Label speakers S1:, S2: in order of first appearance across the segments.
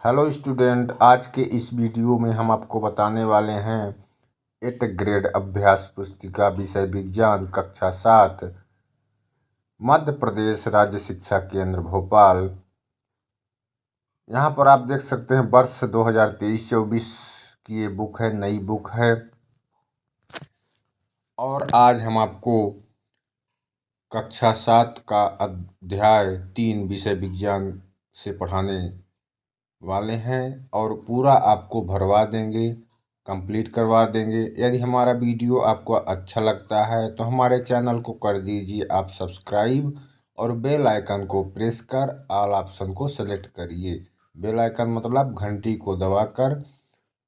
S1: Hello student, आज के इस वीडियो में हम आपको बताने वाले हैं 8th ग्रेड अभ्यास पुस्तिका विषय विज्ञान कक्षा 7 मध्य प्रदेश राज्य शिक्षा केंद्र भोपाल। यहाँ पर आप देख सकते हैं वर्ष 2023-24 की ये बुक है, नई बुक है। और आज हम आपको कक्षा 7 का अध्याय 3 विषय विज्ञान से पढ़ाने वाले हैं और पूरा आपको भरवा देंगे, कंप्लीट करवा देंगे। यदि हमारा वीडियो आपको अच्छा लगता है तो हमारे चैनल को कर दीजिए आप सब्सक्राइब और बेल आइकन को प्रेस कर ऑल ऑप्शन को सेलेक्ट करिए। बेल आइकन मतलब घंटी को दबाकर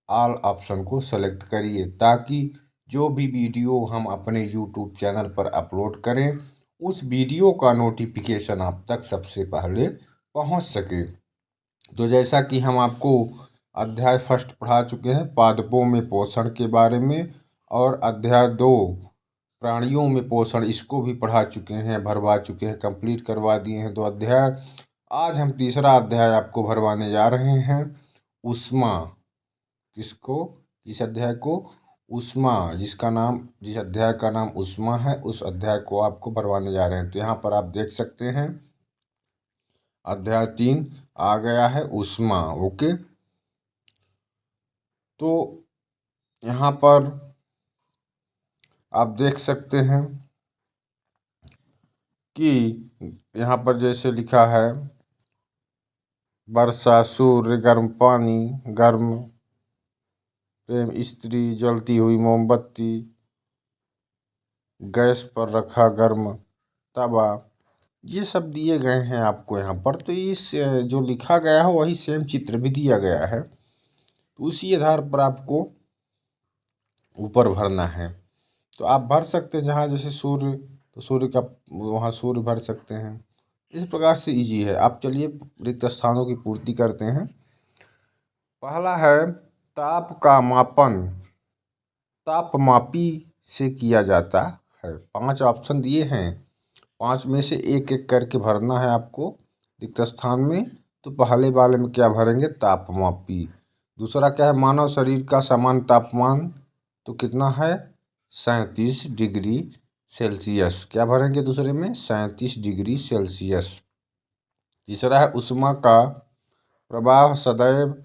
S1: ऑल ऑप्शन को सेलेक्ट करिए ताकि जो भी वीडियो हम अपने यूट्यूब चैनल पर अपलोड करें उस वीडियो का नोटिफिकेशन आप तक सबसे पहले पहुंच सके। तो जैसा कि हम आपको अध्याय फर्स्ट पढ़ा चुके हैं पादपों में पोषण के बारे में, और अध्याय 2 प्राणियों में पोषण, इसको भी पढ़ा चुके हैं, भरवा चुके हैं, कंप्लीट करवा दिए हैं 2 अध्याय। आज हम तीसरा अध्याय आपको भरवाने जा रहे हैं ऊष्मा। इस अध्याय को ऊष्मा, जिस अध्याय का नाम ऊष्मा है, उस अध्याय को आपको भरवाने जा रहे हैं। तो यहाँ पर आप देख सकते हैं अध्याय 3 आ गया है ऊष्मा। ओके, तो यहाँ पर आप देख सकते हैं कि यहाँ पर जैसे लिखा है वर्षा, सूर्य, गर्म पानी, गर्म प्रेम, स्त्री, जलती हुई मोमबत्ती, गैस पर रखा गर्म तवा, ये सब दिए गए हैं आपको यहाँ पर। तो इस जो लिखा गया है वही सेम चित्र भी दिया गया है, तो उसी आधार पर आपको ऊपर भरना है। तो आप भर सकते हैं जहाँ जैसे सूर्य, तो सूर्य का वहाँ सूर्य भर सकते हैं। इस प्रकार से इजी है। आप चलिए रिक्त स्थानों की पूर्ति करते हैं। पहला है ताप का मापन तापमापी से किया जाता है। 5 ऑप्शन दिए हैं, 5 में से एक एक करके भरना है आपको रिक्त स्थान में। तो पहले वाले में क्या भरेंगे? तापमापी। दूसरा क्या है? मानव शरीर का सामान्य तापमान, तो कितना है? 37 डिग्री सेल्सियस। क्या भरेंगे दूसरे में? 37 डिग्री सेल्सियस। तीसरा है ऊष्मा का प्रवाह सदैव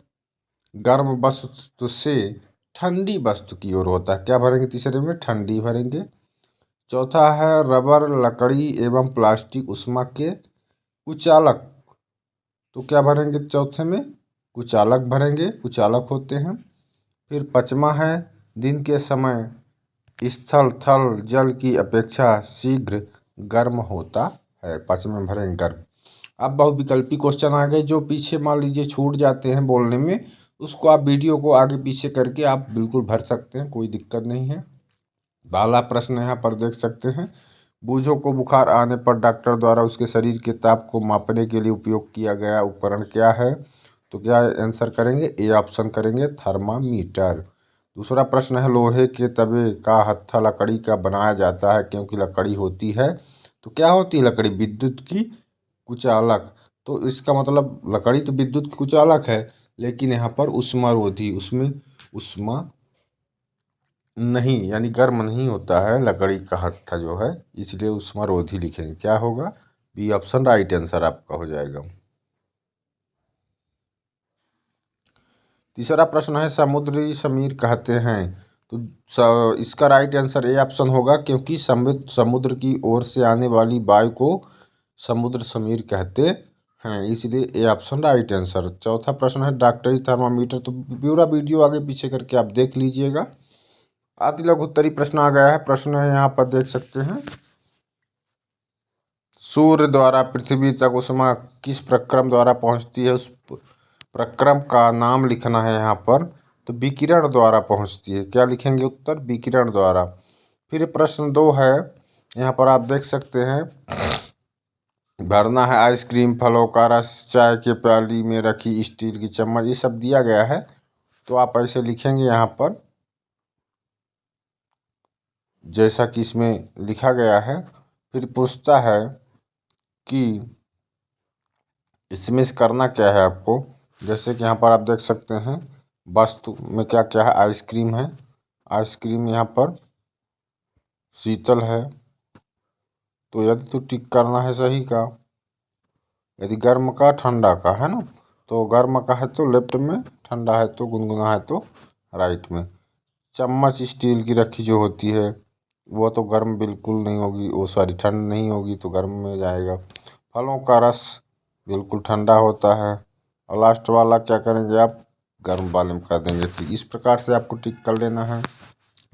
S1: गर्म वस्तु से ठंडी वस्तु की ओर होता है। क्या भरेंगे तीसरे में? ठंडी भरेंगे। चौथा है रबर, लकड़ी एवं प्लास्टिक ऊष्मा के कुचालक, तो क्या भरेंगे चौथे में? कुचालक भरेंगे, कुचालक होते हैं। फिर पाँचवा है दिन के समय स्थल थल जल की अपेक्षा शीघ्र गर्म होता है। 5वें में भरेंगे गर्म। अब बहुविकल्पी क्वेश्चन आ गए जो पीछे मान लीजिए छूट जाते हैं बोलने में, उसको आप वीडियो को आगे पीछे करके आप बिल्कुल भर सकते हैं, कोई दिक्कत नहीं है। पहला प्रश्न यहाँ पर देख सकते हैं, बूझों को बुखार आने पर डॉक्टर द्वारा उसके शरीर के ताप को मापने के लिए उपयोग किया गया उपकरण क्या है? तो क्या आंसर करेंगे? ए ऑप्शन करेंगे, थर्मामीटर। दूसरा प्रश्न है लोहे के तवे का हत्था लकड़ी का बनाया जाता है क्योंकि लकड़ी होती है, तो क्या होती है लकड़ी? विद्युत की कुचालक। तो इसका मतलब लकड़ी तो विद्युत की कुचालक है, लेकिन यहाँ पर ऊष्मारोधी, उसमें ऊष्मा नहीं यानी गर्म नहीं होता है लकड़ी का हत्था जो है, इसलिए ऊष्मारोधी लिखेंगे। क्या होगा? बी ऑप्शन राइट आंसर आपका हो जाएगा। तीसरा प्रश्न है समुद्री समीर कहते हैं, तो इसका राइट आंसर ए ऑप्शन होगा क्योंकि समुद्र की ओर से आने वाली वायु को समुद्र समीर कहते हैं, इसलिए ए ऑप्शन राइट आंसर। चौथा प्रश्न है डॉक्टरी थर्मामीटर, तो पूरा वीडियो आगे पीछे करके आप देख लीजिएगा। अति लघु उत्तरी प्रश्न आ गया है। प्रश्न है यहाँ पर देख सकते हैं, सूर्य द्वारा पृथ्वी तक ऊष्मा किस प्रक्रम द्वारा पहुँचती है? उस प्रक्रम का नाम लिखना है यहाँ पर। तो विकिरण द्वारा पहुँचती है। क्या लिखेंगे उत्तर? विकिरण द्वारा। फिर प्रश्न 2 है, यहाँ पर आप देख सकते हैं, भरना है आइसक्रीम, फलों का रस, चाय के प्याली में रखी स्टील की चम्मच, ये सब दिया गया है। तो आप ऐसे लिखेंगे यहाँ पर जैसा कि इसमें लिखा गया है। फिर पूछता है कि इसमें से करना क्या है आपको? जैसे कि यहाँ पर आप देख सकते हैं वस्तु में क्या क्या है। आइसक्रीम है, आइसक्रीम यहाँ पर शीतल है, तो यदि तो टिक करना है सही का। यदि गर्म का ठंडा का है ना, तो गर्म का है तो लेफ्ट में, ठंडा है तो गुनगुना है तो राइट में। चम्मच स्टील की रखी जो होती है वो तो गर्म बिल्कुल नहीं होगी, वो सॉरी ठंड नहीं होगी तो गर्म में जाएगा। फलों का रस बिल्कुल ठंडा होता है। और लास्ट वाला क्या करेंगे आप, गर्म वाले में कर देंगे। तो इस प्रकार से आपको टिक कर लेना है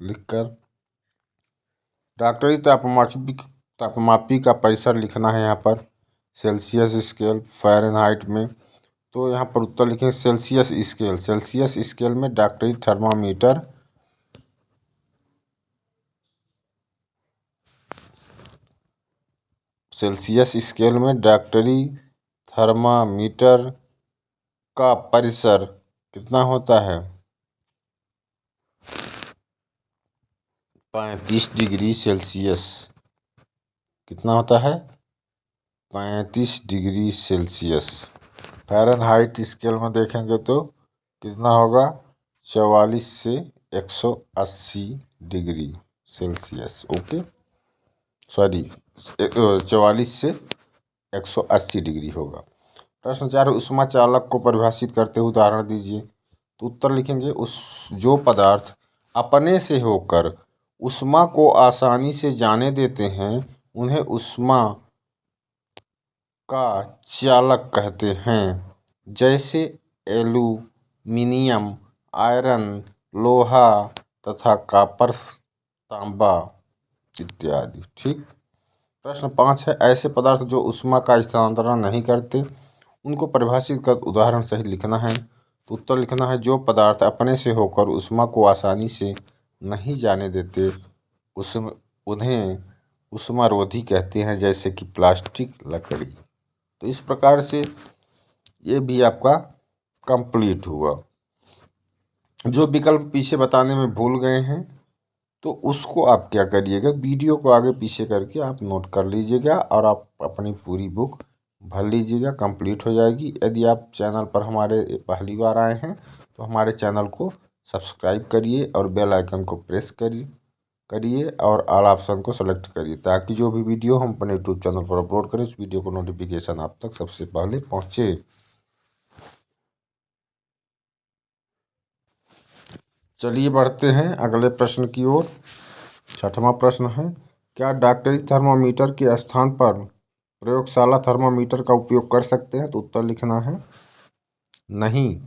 S1: लिखकर। डॉक्टरी तापमापी का परिसर लिखना है यहाँ पर, सेल्सियस स्केल फ़ारेनहाइट में। तो यहाँ पर उत्तर लिखेंगे सेल्सियस स्केल। सेल्सियस स्केल में डॉक्टरी थर्मामीटर सेल्सियस स्केल में डॉक्टरी थर्मामीटर का परिसर कितना होता है, 35 डिग्री सेल्सियस। कितना होता है, 35 डिग्री सेल्सियस। फ़ारेनहाइट स्केल में देखेंगे तो कितना होगा, 44 से 180 डिग्री सेल्सियस। ओके, सॉरी 44 से 180 डिग्री होगा। प्रश्न 4, ऊष्मा चालक को परिभाषित करते हुए उदाहरण दीजिए। तो उत्तर लिखेंगे जो पदार्थ अपने से होकर ऊष्मा को आसानी से जाने देते हैं उन्हें ऊष्मा का चालक कहते हैं। जैसे एल्यूमिनियम, आयरन, लोहा तथा कॉपर, तांबा इत्यादि। ठीक। प्रश्न 5 है, ऐसे पदार्थ जो ऊष्मा का स्थानांतरण नहीं करते उनको परिभाषित कर उदाहरण सहित लिखना है। तो उत्तर लिखना है जो पदार्थ अपने से होकर ऊष्मा को आसानी से नहीं जाने देते उन्हें ऊष्मारोधी कहते हैं, जैसे कि प्लास्टिक, लकड़ी। तो इस प्रकार से ये भी आपका कंप्लीट हुआ। जो विकल्प पीछे बताने में भूल गए हैं तो उसको आप क्या करिएगा, वीडियो को आगे पीछे करके आप नोट कर लीजिएगा और आप अपनी पूरी बुक भर लीजिएगा, कंप्लीट हो जाएगी। यदि आप चैनल पर हमारे पहली बार आए हैं तो हमारे चैनल को सब्सक्राइब करिए और बेल आइकन को प्रेस करिए और ऑल ऑप्शन को सेलेक्ट करिए, ताकि जो भी वीडियो हम अपने यूट्यूब चैनल पर अपलोड करें उस वीडियो को नोटिफिकेशन आप तक सबसे पहले पहुँचे। चलिए बढ़ते हैं अगले प्रश्न की ओर। 6वां प्रश्न है, क्या डॉक्टरी थर्मामीटर के स्थान पर प्रयोगशाला थर्मामीटर का उपयोग कर सकते हैं। तो उत्तर लिखना है नहीं।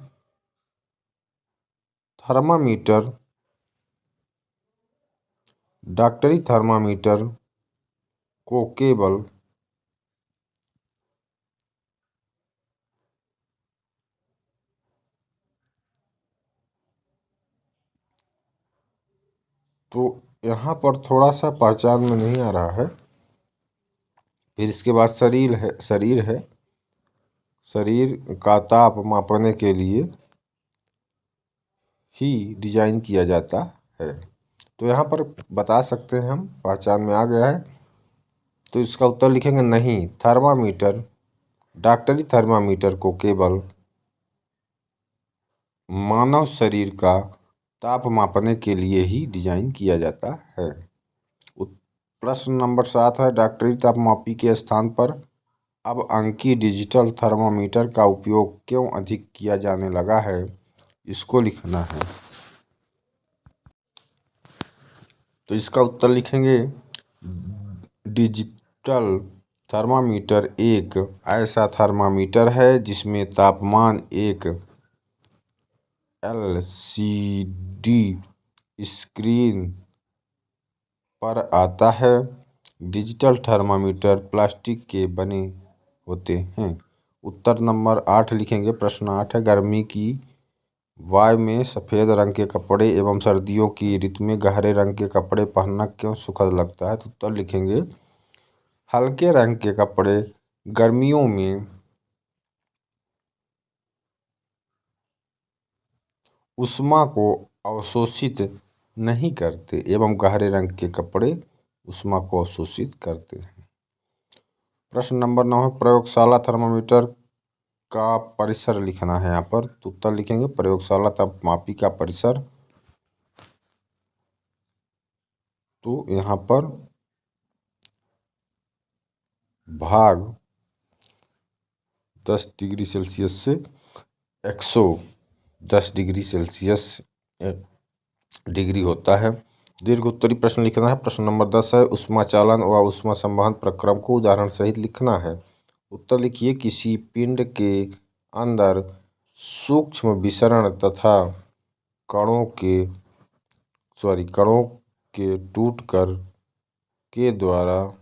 S1: डॉक्टरी थर्मामीटर को केवल तो यहाँ पर थोड़ा सा पहचान में नहीं आ रहा है। फिर इसके बाद शरीर है। शरीर का ताप मापने के लिए ही डिजाइन किया जाता है। तो यहाँ पर बता सकते हैं हम, पहचान में आ गया है। तो इसका उत्तर लिखेंगे नहीं। डॉक्टरी थर्मामीटर को केवल मानव शरीर का ताप मापने के लिए ही डिजाइन किया जाता है। प्रश्न नंबर 7 है, डॉक्टरी तापमापी के स्थान पर अब अंकीय डिजिटल थर्मामीटर का उपयोग क्यों अधिक किया जाने लगा है, इसको लिखना है। तो इसका उत्तर लिखेंगे डिजिटल थर्मामीटर एक ऐसा थर्मामीटर है जिसमें तापमान एक LCD स्क्रीन पर आता है। डिजिटल थर्मामीटर प्लास्टिक के बने होते हैं। उत्तर नंबर 8 लिखेंगे। प्रश्न 8 है, गर्मी की वाय में सफ़ेद रंग के कपड़े एवं सर्दियों की ऋतु में गहरे रंग के कपड़े पहनना क्यों सुखद लगता है। तो उत्तर लिखेंगे हल्के रंग के कपड़े गर्मियों में ऊष्मा को अवशोषित नहीं करते एवं गहरे रंग के कपड़े ऊष्मा को अवशोषित करते हैं। प्रश्न नंबर 9 है, प्रयोगशाला थर्मामीटर का परिसर लिखना है यहाँ पर। तो उत्तर लिखेंगे प्रयोगशाला तापमापी का परिसर। तो यहाँ पर भाग 10 डिग्री सेल्सियस से 110 डिग्री सेल्सियस डिग्री होता है। दीर्घ उत्तरी प्रश्न लिखना है। प्रश्न नंबर 10 है, ऊष्मा चालन व ऊष्मा संवहन प्रक्रम को उदाहरण सहित लिखना है। उत्तर लिखिए, किसी पिंड के अंदर सूक्ष्म विसरण तथा कणों के टूटकर के द्वारा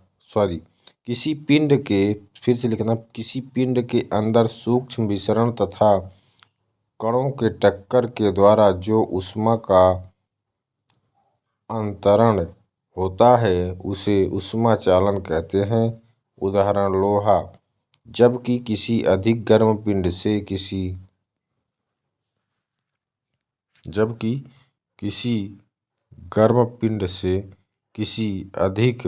S1: किसी पिंड के फिर से लिखना, किसी पिंड के अंदर सूक्ष्म विसरण तथा कणों के टक्कर के द्वारा जो ऊष्मा का अंतरण होता है उसे ऊष्मा चालन कहते हैं। उदाहरण लोहा। जबकि किसी अधिक गर्म पिंड से किसी अधिक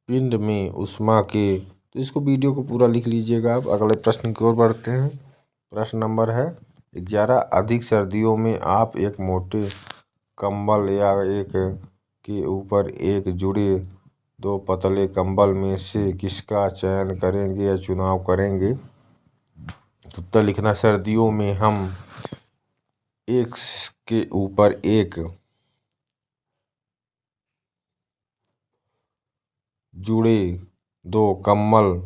S1: पिंड में ऊष्मा के, तो इसको वीडियो को पूरा लिख लीजिएगा आप। अगले प्रश्न की ओर बढ़ते हैं। प्रश्न नंबर है 11, अधिक सर्दियों में आप एक मोटे कंबल या एक के ऊपर एक जुड़े 2 पतले कंबल में से किसका चयन करेंगे या चुनाव करेंगे। उत्तर लिखना, सर्दियों में हम एक के ऊपर एक जुड़े 2 कंबल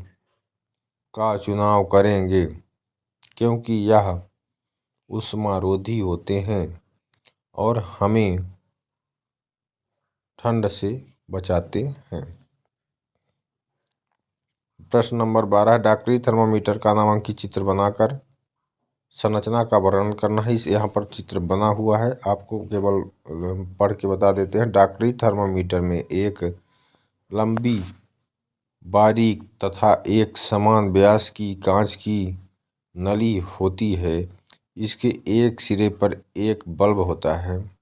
S1: का चुनाव करेंगे क्योंकि यह ऊष्मारोधी होते हैं और हमें ठंड से बचाते हैं। प्रश्न नंबर 12, डॉक्टरी थर्मामीटर का नामांकित चित्र बनाकर संरचना का वर्णन करना है। इस यहाँ पर चित्र बना हुआ है, आपको केवल पढ़ के बता देते हैं। डॉक्टरी थर्मामीटर में एक लंबी, बारीक तथा एक समान व्यास की कांच की नली होती है। इसके एक सिरे पर एक बल्ब होता है।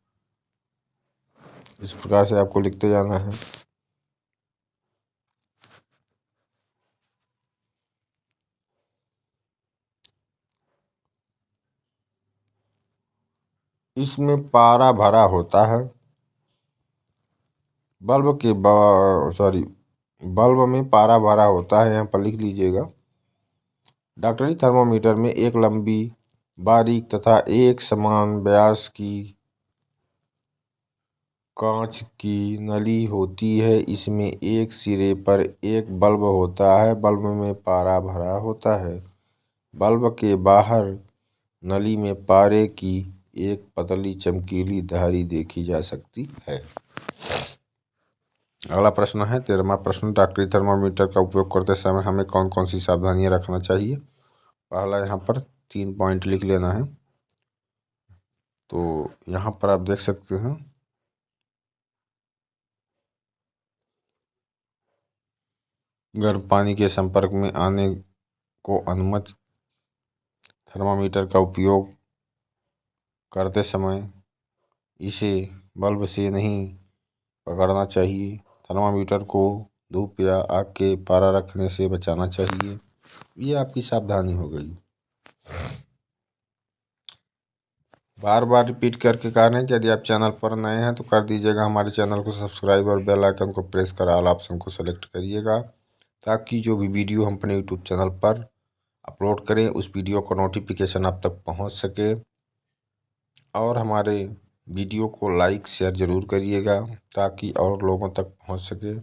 S1: इस प्रकार से आपको लिखते जाना है। इसमें पारा भरा होता है। बल्ब में पारा भरा होता है, यहाँ पर लिख लीजिएगा। डॉक्टरी थर्मामीटर में एक लंबी, बारीक तथा एक समान व्यास की कांच की नली होती है। इसमें एक सिरे पर एक बल्ब होता है। बल्ब में पारा भरा होता है। बल्ब के बाहर नली में पारे की एक पतली चमकीली धारी देखी जा सकती है। अगला प्रश्न है 13वां प्रश्न, डॉक्टरी थर्मामीटर का उपयोग करते समय हमें कौन कौन सी सावधानियां रखना चाहिए। पहला यहाँ पर 3 पॉइंट लिख लेना है। तो यहाँ पर आप देख सकते हैं, गर्म पानी के संपर्क में आने को अनुमति, थर्मामीटर का उपयोग करते समय इसे बल्ब से नहीं पकड़ना चाहिए। थर्मामीटर को धूप या आग के पारा रखने से बचाना चाहिए। ये आपकी सावधानी हो गई। बार बार रिपीट करके कह रहे हैं कि यदि आप चैनल पर नए हैं तो कर दीजिएगा हमारे चैनल को सब्सक्राइब और बेल आइकन को प्रेस कर ऑल ऑप्शन को सेलेक्ट करिएगा, ताकि जो भी वीडियो हम अपने यूट्यूब चैनल पर अपलोड करें उस वीडियो का नोटिफिकेशन आप तक पहुंच सके। और हमारे वीडियो को लाइक शेयर ज़रूर करिएगा ताकि और लोगों तक पहुंच सके,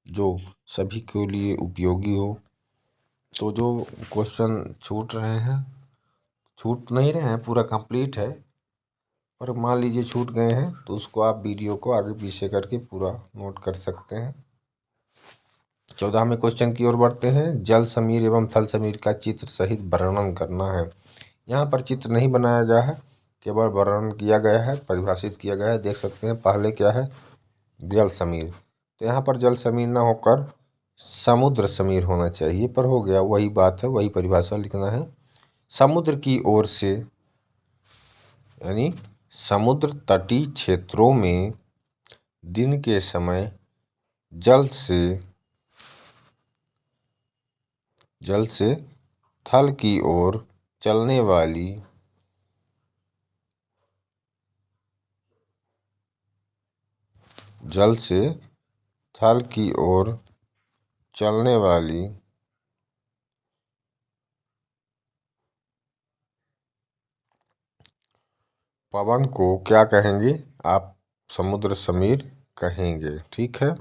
S1: जो सभी के लिए उपयोगी हो। तो जो क्वेश्चन छूट नहीं रहे हैं, पूरा कंप्लीट है, पर मान लीजिए छूट गए हैं तो उसको आप वीडियो को आगे पीछे करके पूरा नोट कर सकते हैं। 14वें क्वेश्चन की ओर बढ़ते हैं। जल समीर एवं थल समीर का चित्र सहित वर्णन करना है। यहाँ पर चित्र नहीं बनाया गया है, केवल वर्णन किया गया है, परिभाषित किया गया है। देख सकते हैं पहले क्या है, जल समीर। तो यहाँ पर जल समीर ना होकर समुद्र समीर होना चाहिए, पर हो गया, वही बात है, वही परिभाषा लिखना है। समुद्र की ओर से यानी समुद्र तटीय क्षेत्रों में दिन के समय जल से जल से थल की ओर चलने वाली जल से थल की ओर चलने वाली पवन को क्या कहेंगे आप? समुद्र समीर कहेंगे। ठीक है।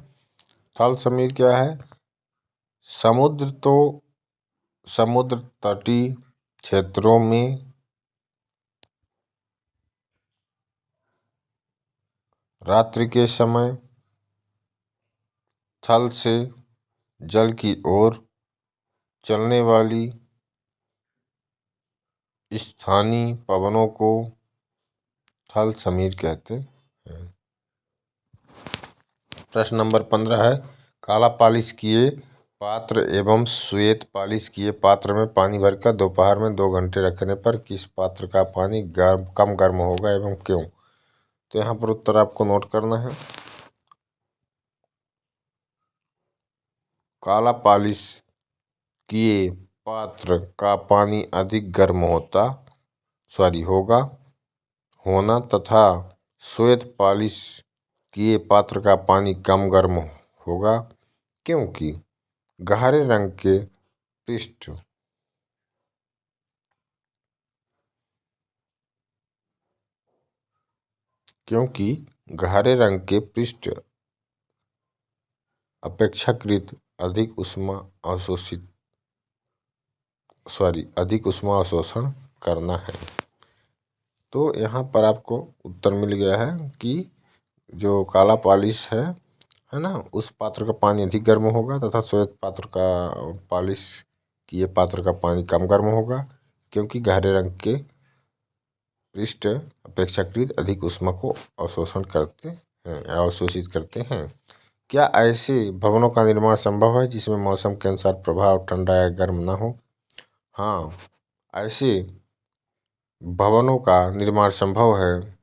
S1: थल समीर क्या है? समुद्र तो समुद्र तटीय क्षेत्रों में रात्रि के समय थल से जल की ओर चलने वाली स्थानीय पवनों को थल समीर कहते हैं। प्रश्न नंबर 15 है, काला पालिश किए पात्र एवं श्वेत पालिश किए पात्र में पानी भरकर दोपहर में 2 घंटे रखने पर किस पात्र का पानी कम गर्म होगा एवं क्यों? तो यहाँ पर उत्तर आपको नोट करना है। काला पालिश किए पात्र का पानी अधिक गर्म होना तथा श्वेत पालिश किए पात्र का पानी कम गर्म होगा, क्योंकि गहरे रंग के पृष्ठ अपेक्षाकृत अधिक उष्मा अवशोषण करना है। तो यहाँ पर आपको उत्तर मिल गया है कि जो काला पालिश है ना, उस पात्र का पानी अधिक गर्म होगा तथा श्वेत पात्र का पालिश किए पात्र का पानी कम गर्म होगा, क्योंकि गहरे रंग के पृष्ठ अपेक्षाकृत अधिक उष्मा को अवशोषित करते हैं। क्या ऐसे भवनों का निर्माण संभव है जिसमें मौसम के अनुसार प्रभाव ठंडा या गर्म न हो? हाँ, ऐसे भवनों का निर्माण संभव है।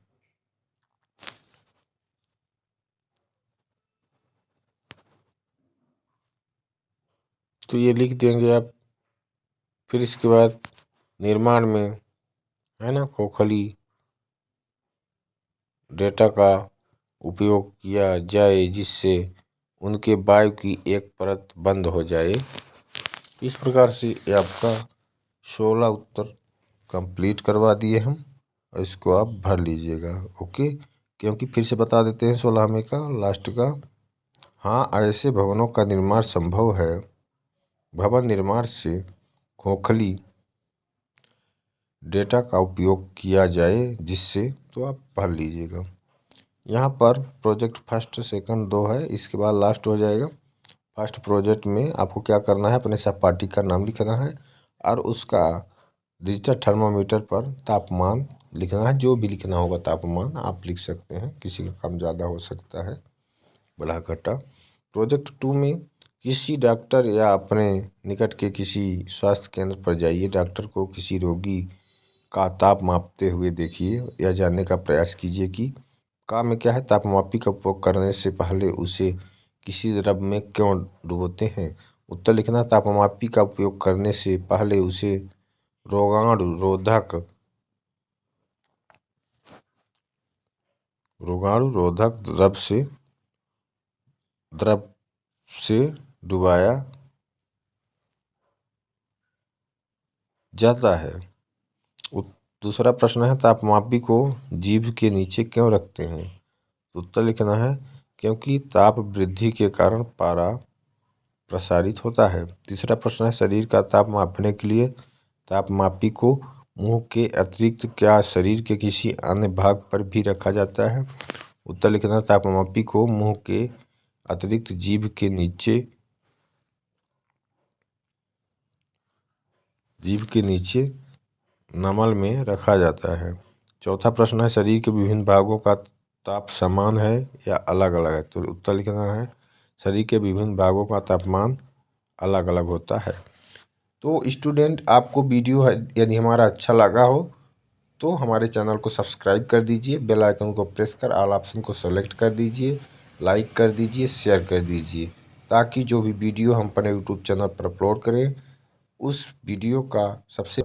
S1: तो ये लिख देंगे आप। फिर इसके बाद निर्माण में है ना, खोखली डेटा का उपयोग किया जाए जिससे उनके वायु की एक परत बंद हो जाए। इस प्रकार से ये आपका 16 उत्तर कंप्लीट करवा दिए हम, और इसको आप भर लीजिएगा। ओके, क्योंकि फिर से बता देते हैं 16वें का लास्ट का। हाँ, ऐसे भवनों का निर्माण संभव है। भवन निर्माण से खोखली डेटा का उपयोग किया जाए जिससे, तो आप भर लीजिएगा। यहाँ पर प्रोजेक्ट फर्स्ट सेकंड 2 है, इसके बाद लास्ट हो जाएगा। फर्स्ट प्रोजेक्ट में आपको क्या करना है, अपने सहपाठी का नाम लिखना है और उसका डिजिटल थर्मामीटर पर तापमान लिखना है। जो भी लिखना होगा तापमान आप लिख सकते हैं, किसी का कम ज़्यादा हो सकता है, बढ़ा घटा। प्रोजेक्ट 2 में किसी डॉक्टर या अपने निकट के किसी स्वास्थ्य केंद्र पर जाइए, डॉक्टर को किसी रोगी का ताप मापते हुए देखिए या जानने का प्रयास कीजिए कि काम में क्या है। तापमापी का उपयोग करने से पहले उसे किसी द्रव में क्यों डुबोते हैं? उत्तर लिखना, तापमापी का उपयोग करने से पहले उसे रोगाणुरोधक द्रव से डुबाया जाता है। दूसरा प्रश्न है, तापमापी को जीभ के नीचे क्यों रखते हैं? उत्तर लिखना है, क्योंकि ताप वृद्धि के कारण पारा प्रसारित होता है। तीसरा प्रश्न है, शरीर का ताप मापने के लिए तापमापी को मुंह के अतिरिक्त क्या शरीर के किसी अन्य भाग पर भी रखा जाता है? उत्तर लिखना, तापमापी को मुंह के अतिरिक्त जीभ के नीचे नमल में रखा जाता है। चौथा प्रश्न है, शरीर के विभिन्न भागों का ताप समान है या अलग अलग है? तो उत्तर लिखना है, शरीर के विभिन्न भागों का तापमान अलग अलग होता है। तो स्टूडेंट, आपको वीडियो यदि हमारा अच्छा लगा हो तो हमारे चैनल को सब्सक्राइब कर दीजिए, बेल आइकन को प्रेस कर ऑल ऑप्शन को सेलेक्ट कर दीजिए, लाइक कर दीजिए, शेयर कर दीजिए, ताकि जो भी वीडियो हम अपने यूट्यूब चैनल पर अपलोड करें उस वीडियो का सबसे